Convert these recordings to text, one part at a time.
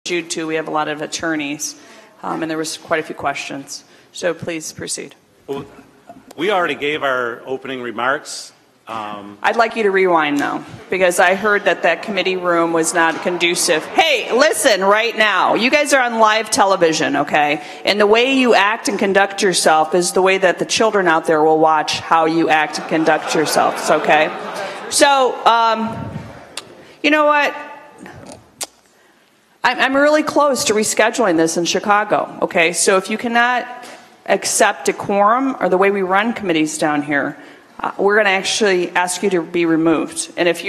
due to we have a lot of attorneys, and there was quite a few questions. So please proceed. Well, we already gave our opening remarks. I'd like you to rewind, though, because I heard that that committee room was not conducive. Hey, listen right now. You guys are on live television, okay? And the way you act and conduct yourself is the way that the children out there will watch how you act and conduct yourselves, okay? So, you know what? I'm really close to rescheduling this in Chicago, okay? So if you cannot accept a quorum or the way we run committees down here, we're going to actually ask you to be removed. And if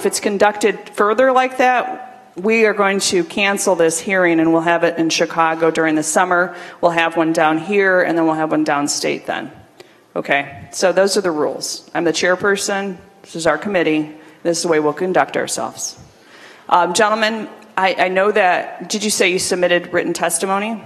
it's conducted further like that, we are going to cancel this hearing and we'll have it in Chicago during the summer. We'll have one down here and then we'll have one downstate then. Okay, so those are the rules. I'm the chairperson. This is our committee. This is the way we'll conduct ourselves. Gentlemen, I know that, did you say you submitted written testimony?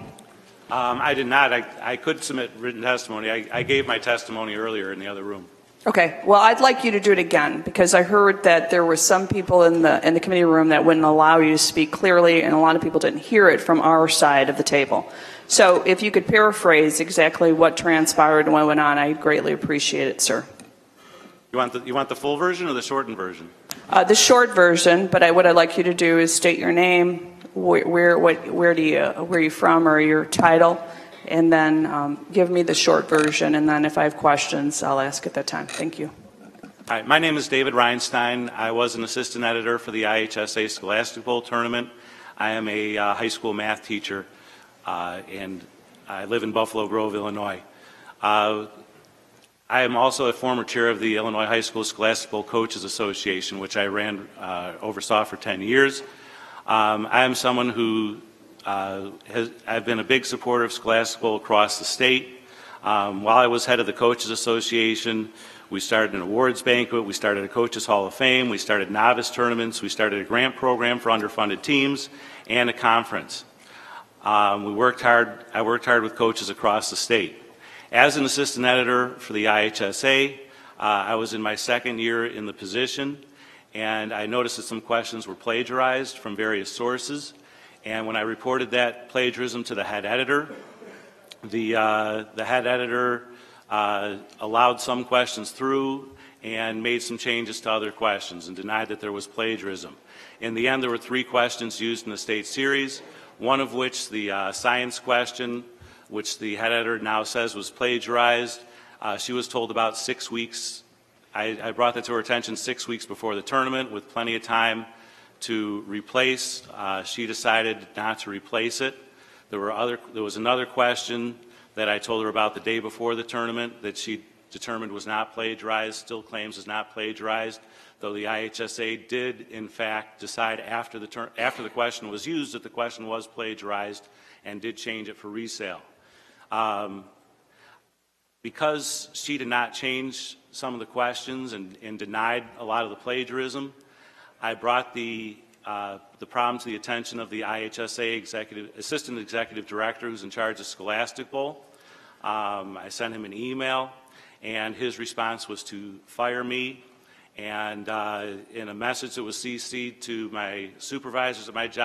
I did not. I could submit written testimony. I gave my testimony earlier in the other room. Okay. Well, I'd like you to do it again because I heard that there were some people in the committee room that wouldn't allow you to speak clearly, and a lot of people didn't hear it from our side of the table. So if you could paraphrase exactly what transpired and what went on, I'd greatly appreciate it, sir. You want the full version or the shortened version? The short version, but what I'd like you to do is state your name, where are you from, or your title, and then give me the short version, and then if I have questions, I'll ask at that time. Thank you. Hi, my name is David Reinstein. I was an assistant editor for the IHSA Scholastic Bowl tournament. I am a high school math teacher, and I live in Buffalo Grove, Illinois. I am also a former chair of the Illinois High School Scholastic Bowl Coaches Association, which I oversaw for 10 years. I am someone who I've been a big supporter of Scholastic Bowl across the state. While I was head of the Coaches Association, we started an awards banquet, we started a Coaches Hall of Fame, we started novice tournaments, we started a grant program for underfunded teams, and a conference. I worked hard with coaches across the state. As an assistant editor for the IHSA, I was in my second year in the position, and I noticed that some questions were plagiarized from various sources. And when I reported that plagiarism to the head editor, the head editor allowed some questions through and made some changes to other questions and denied that there was plagiarism. In the end, there were 3 questions used in the state series, one of which, the science question, which the head editor now says was plagiarized. She was told about 6 weeks. I brought that to her attention 6 weeks before the tournament with plenty of time to replace. She decided not to replace it. There was another question that I told her about the day before the tournament that she determined was not plagiarized, still claims is not plagiarized, though the IHSA did in fact decide after the question was used that the question was plagiarized and did change it for resale. Because she did not change some of the questions and denied a lot of the plagiarism, I brought the problem to the attention of the IHSA Assistant Executive Director who's in charge of Scholastic Bowl. I sent him an email, and his response was to fire me, and in a message that was CC'd to my supervisors at my job,